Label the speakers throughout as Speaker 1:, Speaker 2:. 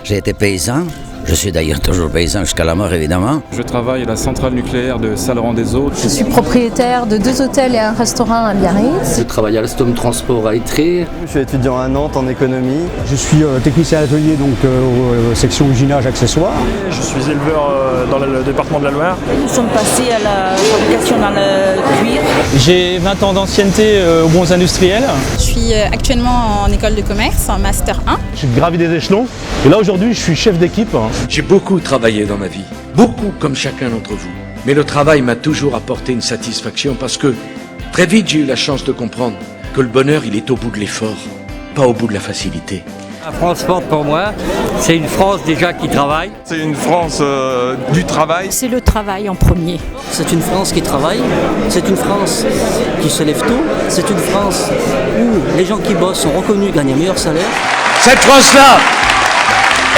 Speaker 1: J'ai été paysan, je suis d'ailleurs toujours paysan jusqu'à la mort évidemment.
Speaker 2: Je travaille à la centrale nucléaire de Saint-Laurent-des-Eaux.
Speaker 3: Je suis propriétaire de 2 hôtels et un restaurant à Biarritz.
Speaker 4: Je travaille à l'Alstom Transport à Étré.
Speaker 5: Je suis étudiant à Nantes en économie.
Speaker 6: Je suis technicien à l'atelier, donc section usinage accessoires.
Speaker 7: Je suis éleveur dans le département de la Loire.
Speaker 8: Nous sommes passés à la fabrication dans le cuir.
Speaker 9: J'ai 20 ans d'ancienneté aux bronzes industriels.
Speaker 10: Je suis actuellement en école de commerce, en master 1.
Speaker 11: J'ai gravi des échelons et là aujourd'hui je suis chef d'équipe.
Speaker 12: J'ai beaucoup travaillé dans ma vie, beaucoup comme chacun d'entre vous. Mais le travail m'a toujours apporté une satisfaction parce que très vite j'ai eu la chance de comprendre que le bonheur il est au bout de l'effort, pas au bout de la facilité.
Speaker 13: La France forte pour moi, c'est une France déjà qui travaille.
Speaker 7: C'est une France du travail.
Speaker 8: C'est le travail en premier.
Speaker 4: C'est une France qui travaille, c'est une France qui se lève tôt, c'est une France où les gens qui bossent sont reconnus, gagnent un meilleur salaire.
Speaker 12: Cette France-là,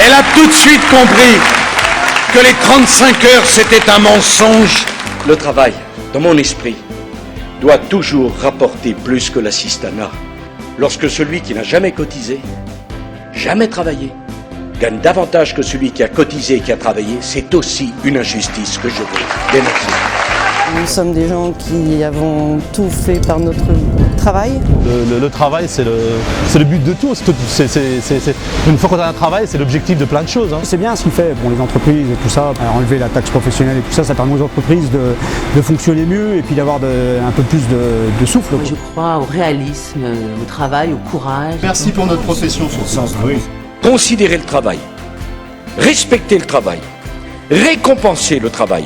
Speaker 12: elle a tout de suite compris que les 35 heures c'était un mensonge. Le travail, dans mon esprit, doit toujours rapporter plus que l'assistanat. Lorsque celui qui n'a jamais cotisé, jamais travaillé, gagne davantage que celui qui a cotisé et qui a travaillé, c'est aussi une injustice que je veux dénoncer.
Speaker 14: Nous sommes des gens qui avons tout fait par notre travail.
Speaker 11: Le travail, c'est le but de tout. Une fois qu'on a un travail, c'est l'objectif de plein de choses.
Speaker 6: C'est bien ce qu'il fait pour les entreprises et tout ça, enlever la taxe professionnelle et tout ça, ça permet aux entreprises de fonctionner mieux et puis d'avoir un peu plus de souffle.
Speaker 15: Je crois au réalisme, au travail, au courage.
Speaker 16: Merci pour notre profession sur le sens. Oui.
Speaker 12: Considérer le travail, respecter le travail, récompenser le travail,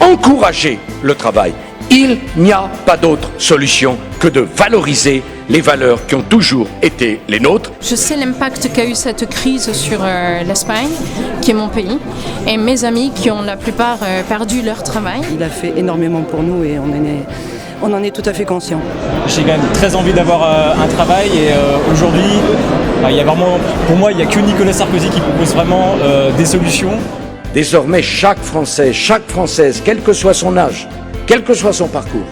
Speaker 12: encourager le travail. Il n'y a pas d'autre solution que de valoriser les valeurs qui ont toujours été les nôtres.
Speaker 3: Je sais l'impact qu'a eu cette crise sur l'Espagne, qui est mon pays, et mes amis qui ont la plupart perdu leur travail.
Speaker 14: Il a fait énormément pour nous et on en est tout à fait conscient.
Speaker 9: J'ai quand même très envie d'avoir un travail et aujourd'hui, il y a vraiment, pour moi, il n'y a que Nicolas Sarkozy qui propose vraiment des solutions.
Speaker 12: Désormais, chaque Français, chaque Française, quel que soit son âge, quel que soit son parcours,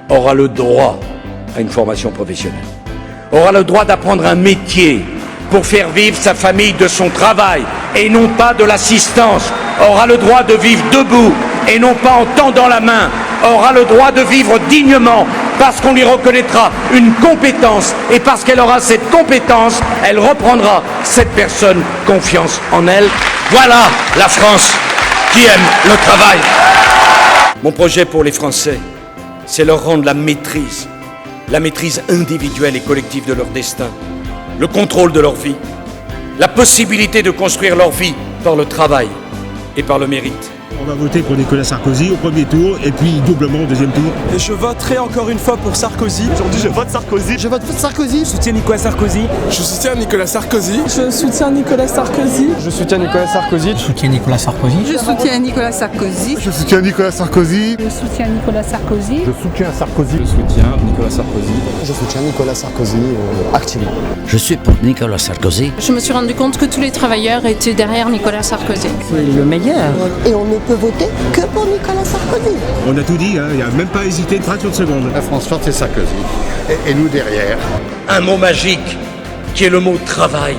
Speaker 12: aura le droit à une formation professionnelle, aura le droit d'apprendre un métier pour faire vivre sa famille de son travail et non pas de l'assistance, aura le droit de vivre debout et non pas en tendant la main, aura le droit de vivre dignement parce qu'on lui reconnaîtra une compétence et parce qu'elle aura cette compétence, elle reprendra cette personne confiance en elle. Voilà la France qui aime le travail. Mon projet pour les Français, c'est leur rendre la maîtrise individuelle et collective de leur destin, le contrôle de leur vie, la possibilité de construire leur vie par le travail et par le mérite.
Speaker 6: On va voter pour Nicolas Sarkozy au premier tour et puis doublement au deuxième tour.
Speaker 7: Et je voterai encore une fois pour Sarkozy. Aujourd'hui, je vote Sarkozy.
Speaker 16: Je vote Sarkozy.
Speaker 9: Je soutiens Nicolas Sarkozy.
Speaker 7: Je soutiens Nicolas Sarkozy.
Speaker 8: Je soutiens Nicolas Sarkozy.
Speaker 7: Je soutiens Nicolas Sarkozy.
Speaker 9: Je soutiens Nicolas Sarkozy.
Speaker 8: Je soutiens Nicolas Sarkozy.
Speaker 16: Je soutiens Nicolas Sarkozy.
Speaker 8: Je soutiens Nicolas Sarkozy.
Speaker 11: Je soutiens Sarkozy.
Speaker 2: Je soutiens Nicolas Sarkozy.
Speaker 5: Je soutiens Nicolas Sarkozy activement.
Speaker 1: Je suis pour Nicolas Sarkozy.
Speaker 3: Je me suis rendu compte que tous les travailleurs étaient derrière Nicolas Sarkozy.
Speaker 14: C'est le meilleur.
Speaker 15: Et on ne peut voter que pour Nicolas Sarkozy.
Speaker 6: On a tout dit, il n'y a même pas hésité une fraction de seconde.
Speaker 16: La France forte, c'est Sarkozy. Et nous derrière.
Speaker 12: Un mot magique qui est le mot travail.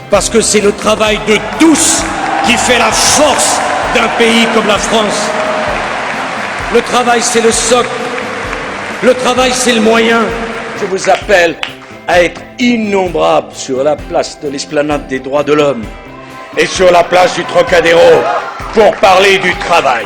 Speaker 12: Parce que c'est le travail de tous qui fait la force d'un pays comme la France. Le travail, c'est le socle. Le travail, c'est le moyen. Je vous appelle à être innombrables sur la place de l'Esplanade des droits de l'homme et sur la place du Trocadéro pour parler du travail.